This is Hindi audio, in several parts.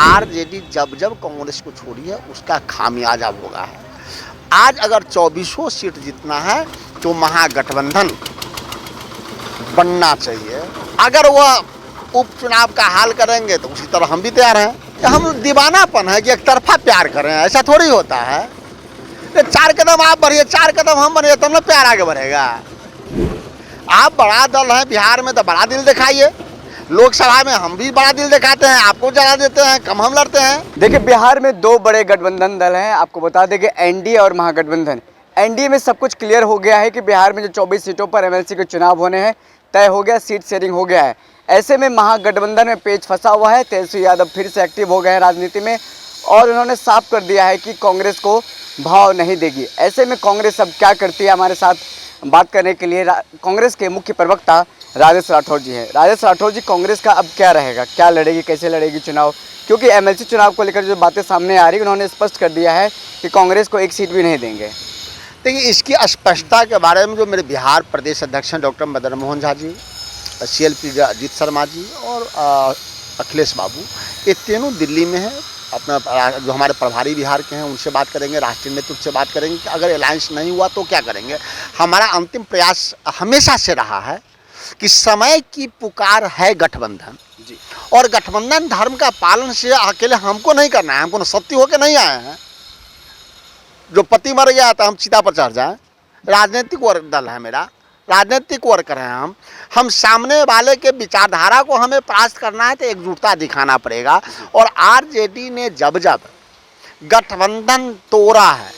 आरजेडी जब जब कांग्रेस को छोड़ी है उसका खामियाजा भोगा है। आज अगर 24 सीट जीतना है तो महागठबंधन बनना चाहिए। अगर वह उपचुनाव का हाल करेंगे तो उसी तरह हम भी तैयार हैं। हम दीवानापन है कि एक तरफा प्यार करें, ऐसा थोड़ी होता है। 4 कदम आप बढ़िए, 4 कदम हम बढ़िए, तब ना प्यार आगे बढ़ेगा। आप बड़ा दल हैं बिहार में तो बड़ा दिल दिखाइए। लोकसभा में हम भी बड़ा दिल दिखाते हैं, आपको जला देते हैं, कम हम लड़ते हैं। देखिए, बिहार में 2 बड़े गठबंधन दल हैं। आपको बता दें कि एनडीए और महागठबंधन। एनडीए में सब कुछ क्लियर हो गया है कि बिहार में जो 24 सीटों पर एमएलसी के चुनाव होने हैं तय हो गया, सीट शेयरिंग हो गया है। ऐसे में महागठबंधन में पेच फंसा हुआ है। तेजस्वी यादव फिर से एक्टिव हो गए हैं राजनीति में और उन्होंने साफ कर दिया है कि कांग्रेस को भाव नहीं देगी। ऐसे में कांग्रेस अब क्या करती है, हमारे साथ बात करने के लिए कांग्रेस के मुख्य प्रवक्ता राजेश राठौर जी हैं। राजेश राठौर जी, कांग्रेस का अब क्या रहेगा, क्या लड़ेगी, कैसे लड़ेगी चुनाव? क्योंकि एमएलसी चुनाव को लेकर जो बातें सामने आ रही, उन्होंने स्पष्ट कर दिया है कि कांग्रेस को एक सीट भी नहीं देंगे। देखिए, इसकी स्पष्टता के बारे में जो मेरे बिहार प्रदेश अध्यक्ष हैं डॉक्टर मदन मोहन झा जी, सीएलपी अजीत शर्मा जी और अखिलेश बाबू, ये तीनों दिल्ली में हैं। अपना जो हमारे प्रभारी बिहार के हैं उनसे बात करेंगे, राष्ट्रीय नेतृत्व से बात करेंगे कि अगर अलायंस नहीं हुआ तो क्या करेंगे। हमारा अंतिम प्रयास हमेशा से रहा है कि समय की पुकार है गठबंधन जी, और गठबंधन धर्म का पालन से अकेले हमको नहीं करना है। हमको सत्य होकर नहीं आए हैं जो पति मर गया तो हम चिता पर चढ़ जाएं। राजनीतिक वर्ग दल है मेरा, राजनीतिक वर्कर हैं हम सामने वाले के विचारधारा को हमें परास्त करना है तो एकजुटता दिखाना पड़ेगा। और आरजेडी ने जब जब गठबंधन तोड़ा है,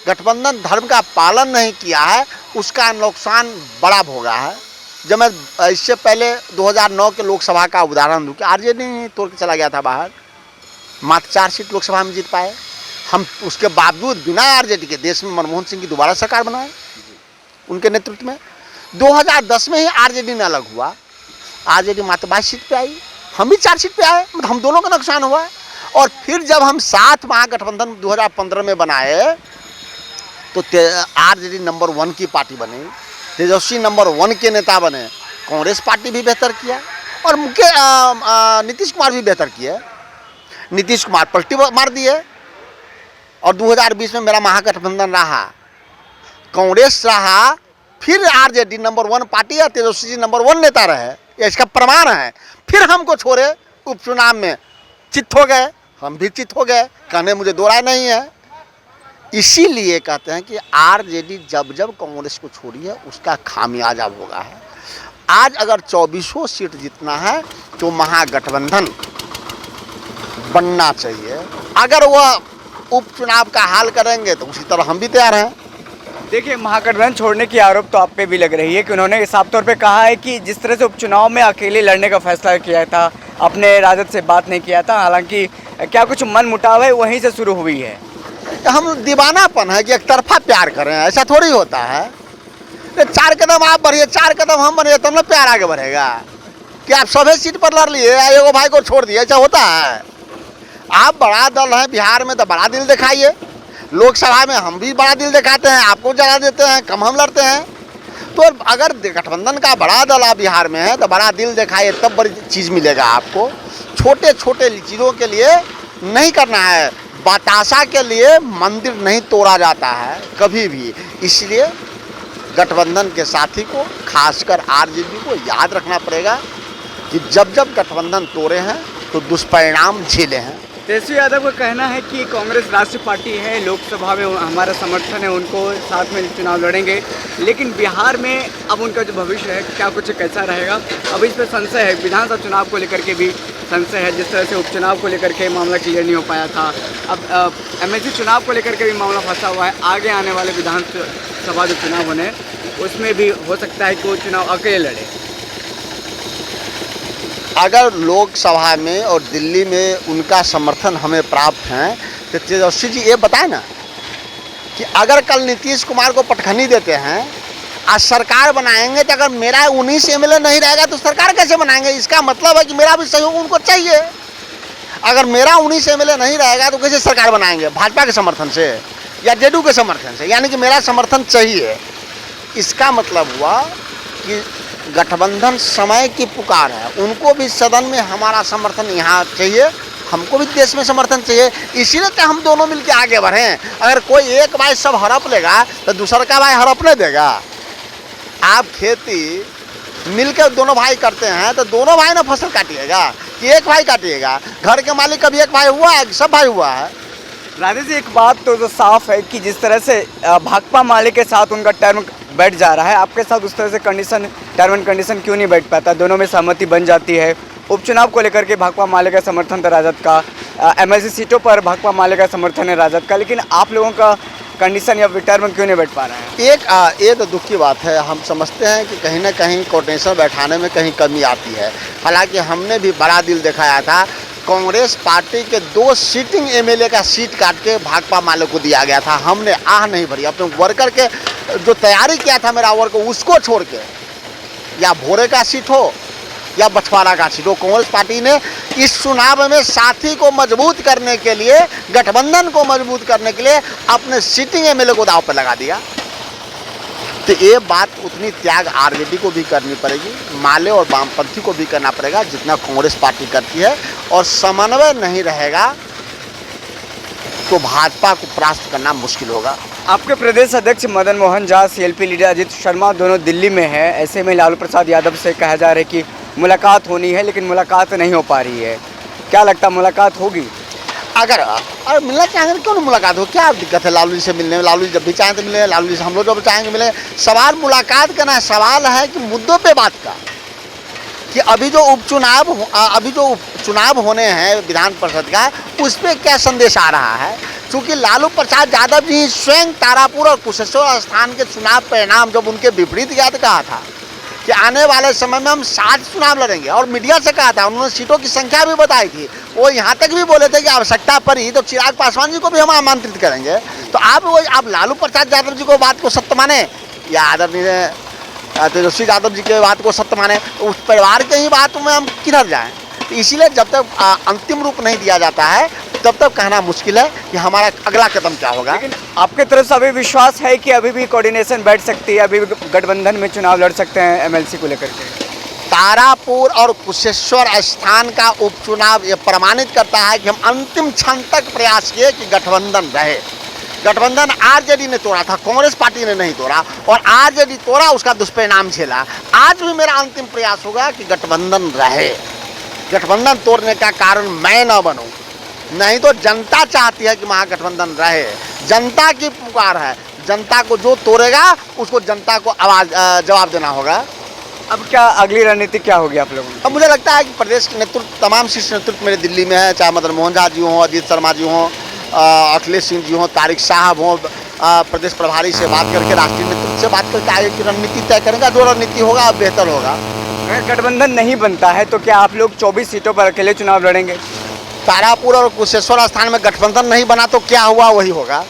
गठबंधन धर्म का पालन नहीं किया है, उसका नुकसान बड़ा भोगा है। जब मैं इससे पहले 2009 के लोकसभा का उदाहरण दूँ कि आरजेडी तोड़ के चला गया था बाहर, मात्र 4 सीट लोकसभा में जीत पाए हम। उसके बावजूद बिना आरजेडी के देश में मनमोहन सिंह की दोबारा सरकार बनाए उनके नेतृत्व में। 2010 में ही आरजेडी ने अलग हुआ, आरजेडी मात्र 22 सीट पे आई, हम भी 4 सीट पे आए, मतलब हम दोनों का नुकसान हुआ है। और फिर जब हम 7 महागठबंधन 2015 में बनाए तो आरजेडी नंबर 1 की पार्टी बनी, तेजस्वी नंबर 1 के नेता बने, कांग्रेस पार्टी भी बेहतर किया और मुख्य नीतीश कुमार भी बेहतर किए। नीतीश कुमार पलटी मार दिए और 2020 में मेरा महागठबंधन रहा, कांग्रेस रहा, फिर आरजेडी नंबर 1 पार्टी है, तेजस्वी जी नंबर 1 नेता रहे, ये इसका प्रमाण है। फिर हमको छोड़े, उपचुनाव में चित हो गए, हम भी चित हो गए, कहने मुझे दो राय नहीं है। इसीलिए कहते हैं कि आरजेडी जब जब कांग्रेस को छोड़ी है उसका खामियाजा भोगा है। आज अगर 24 सीट जीतना है तो महागठबंधन बनना चाहिए। अगर वह उपचुनाव का हाल करेंगे तो उसी तरह हम भी तैयार हैं। देखिए, महागठबंधन छोड़ने की आरोप तो आप पे भी लग रही है कि उन्होंने साफ तौर पे कहा है कि जिस तरह से उपचुनाव में अकेले लड़ने का फैसला किया था, अपने राजद से बात नहीं किया था, हालांकि क्या कुछ मन मुटाव है वहीं से शुरू हुई है। हम दीवानापन है कि एक तरफा प्यार करें, ऐसा थोड़ी होता है। 4 कदम आप बढ़िए, 4 कदम हम बढ़िए, तब ना प्यार आगे बढ़ेगा। कि आप सभी सीट पर लड़ लिए, एगो भाई को छोड़ दिए, ऐसा होता है? आप बड़ा दल हैं बिहार में तो बड़ा दिल दिखाइए। लोकसभा में हम भी बड़ा दिल दिखाते हैं, आपको जला देते हैं, कम हम लड़ते हैं। तो अगर गठबंधन का बड़ा दल आप बिहार में है तो बड़ा दिल दिखाइए, तब बड़ी चीज़ मिलेगा आपको। छोटे छोटे चीज़ों के लिए नहीं करना है, बताशा के लिए मंदिर नहीं तोड़ा जाता है कभी भी। इसलिए गठबंधन के साथी को, खासकर आरजेडी को याद रखना पड़ेगा कि जब जब गठबंधन तोड़े हैं तो दुष्परिणाम झेले हैं। तेजस्वी यादव का कहना है कि कांग्रेस राष्ट्रीय पार्टी है, लोकसभा में हमारा समर्थन है, उनको साथ में चुनाव लड़ेंगे, लेकिन बिहार में अब उनका जो भविष्य है क्या कुछ कैसा रहेगा, अब इस पर संशय है। विधानसभा चुनाव को लेकर के भी संशय है, जिस तरह से उपचुनाव को लेकर के मामला क्लियर नहीं हो पाया था। अब एमएलसी चुनाव को लेकर के भी मामला फंसा हुआ है। आगे आने वाले विधानसभा जो चुनाव होने उसमें भी हो सकता है कि वो चुनाव अकेले लड़े। अगर लोकसभा में और दिल्ली में उनका समर्थन हमें प्राप्त है तो तेजस्वी जी ये बताएं ना कि अगर कल नीतीश कुमार को पटखनी देते हैं, आज सरकार बनाएंगे, तो अगर मेरा 19 एमएलए नहीं रहेगा तो सरकार कैसे बनाएंगे? इसका मतलब है कि मेरा भी सहयोग उनको चाहिए। अगर मेरा 19 एमएलए नहीं रहेगा तो कैसे सरकार बनाएंगे? भाजपा के समर्थन से या जेडीयू के समर्थन से? यानी कि मेरा समर्थन चाहिए। इसका मतलब हुआ कि गठबंधन समय की पुकार है, उनको भी सदन में हमारा समर्थन यहाँ चाहिए हमको भी देश में समर्थन चाहिए, इसीलिए तो हम दोनों मिलकर आगे बढ़ें। अगर कोई एक भाई सब हड़प लेगा तो दूसरा का भाई हड़प नहीं देगा। आप खेती मिलकर दोनों भाई करते हैं तो दोनों भाई ना फसल काटिएगा कि एक भाई काटिएगा? घर के मालिक कभी एक भाई हुआ है? सब भाई हुआ है। राधे जी, एक बात तो साफ है कि जिस तरह से भाकपा माले के साथ उनका टर्म बैठ जा रहा है, आपके साथ उस तरह से टर्म एंड कंडीशन क्यों नहीं बैठ पाता? दोनों में सहमति बन जाती है। उपचुनाव को लेकर के भाकपा माले का समर्थन था राजद का, एमएलसी सीटों पर भाकपा माले का समर्थन है राजद का, लेकिन आप लोगों का कंडीशन या टर्म क्यों नहीं बैठ पा रहा है? ये तो दुख की बात है। हम समझते हैं कि कहीं ना कहीं कोटेशन बैठाने में कहीं कमी आती है। हालांकि हमने भी बड़ा दिल दिखाया था। कांग्रेस पार्टी के 2 सिटिंग एमएलए का सीट काट के भाकपा माले को दिया गया था। हमने आह नहीं भरी। अपने वर्कर के जो तैयारी किया था मेरा वर्कर, उसको छोड़ के, या भोरे का सीट हो या बछवाड़ा का सीट हो, कांग्रेस पार्टी ने इस चुनाव में साथी को मजबूत करने के लिए, गठबंधन को मजबूत करने के लिए अपने सिटिंग एमएलए को दांव पर लगा दिया। तो ये बात उतनी त्याग आरजेडी को भी करनी पड़ेगी, माले और वामपंथी को भी करना पड़ेगा जितना कांग्रेस पार्टी करती है। और समन्वय नहीं रहेगा तो भाजपा को परास्त करना मुश्किल होगा। आपके प्रदेश अध्यक्ष मदन मोहन झा, सीएलपी लीडर अजित शर्मा दोनों दिल्ली में है। ऐसे में लालू प्रसाद यादव से कहा जा रहा है कि मुलाकात होनी है, लेकिन मुलाकात नहीं हो पा रही है। क्या लगता है, मुलाकात होगी? अगर मिलना चाहेंगे तो क्यों नहीं मुलाकात हो? क्या दिक्कत है लालू जी से मिलने में? लालू जी जब भी चाहें तो मिले, लालू जी से हम लोग जब चाहेंगे मिले। सवाल मुलाकात का ना, सवाल है कि मुद्दों पे बात का, कि अभी जो उपचुनाव होने हैं विधान परिषद का, उस पर क्या संदेश आ रहा है। चूँकि लालू प्रसाद यादव जी स्वयं तारापुर और कुशेश्वर स्थान के चुनाव परिणाम जब उनके विपरीत गया तो कहा था कि आने वाले समय में हम 7 चुनाव लड़ेंगे, और मीडिया से कहा था, उन्होंने सीटों की संख्या भी बताई थी। वो यहाँ तक भी बोले थे कि आवश्यकता पड़ी तो चिराग पासवान जी को भी हम आमंत्रित करेंगे। तो आप लालू प्रसाद यादव जी को बात को सत्य माने या आदरणीय तेजस्वी यादव जी के बात को सत्य माने? तो उस परिवार के ही बात में हम किधर जाएं? तो इसीलिए जब तक अंतिम रूप नहीं दिया जाता है तब तक कहना मुश्किल है कि हमारा अगला कदम क्या होगा। लेकिन आपके तरफ से अभी विश्वास है कि अभी भी कोऑर्डिनेशन बैठ सकती है, अभी भी गठबंधन में चुनाव लड़ सकते हैं एमएलसी को लेकर के? तारापुर और कुशेश्वर स्थान का उपचुनाव ये प्रमाणित करता है कि हम अंतिम क्षण तक प्रयास किए कि गठबंधन रहे। गठबंधन आरजेडी ने तोड़ा था, कांग्रेस पार्टी ने नहीं तोड़ा, और आरजेडी तोड़ा, उसका दुष्परिणाम झेला। आज भी मेरा अंतिम प्रयास होगा कि गठबंधन रहे। गठबंधन तोड़ने का कारण मैं न बनूं, नहीं तो जनता चाहती है कि महागठबंधन रहे। जनता की पुकार है, जनता को जो तोड़ेगा उसको जनता को जवाब देना होगा। अब क्या अगली रणनीति क्या होगी आप लोगों की? अब मुझे लगता है कि प्रदेश के नेतृत्व, तमाम शीर्ष नेतृत्व मेरे दिल्ली में है, चाहे मदन मोहन झा जी हों, अजीत शर्मा जी हों, अखिलेश सिंह जी हों, तारिक साहब हों, प्रदेश प्रभारी से बात करके, राष्ट्रीय नेतृत्व से बात करके आगे की रणनीति तय करेंगे। जो रणनीति होगा बेहतर होगा। अगर गठबंधन नहीं बनता है तो क्या आप लोग 24 सीटों पर अकेले चुनाव लड़ेंगे? तारापुर और कुशेश्वर स्थान में गठबंधन नहीं बना तो क्या हुआ वही होगा।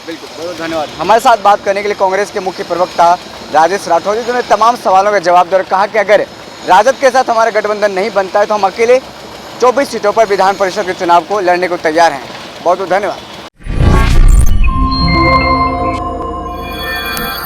बिल्कुल, बहुत धन्यवाद। हमारे साथ बात करने के लिए कांग्रेस के मुख्य प्रवक्ता राजेश राठौर जी ने तमाम सवालों का जवाब देकर कहा कि अगर राजद के साथ हमारा गठबंधन नहीं बनता है तो हम अकेले 24 सीटों पर विधान परिषद के चुनाव को लड़ने को तैयार हैं। बहुत बहुत धन्यवाद।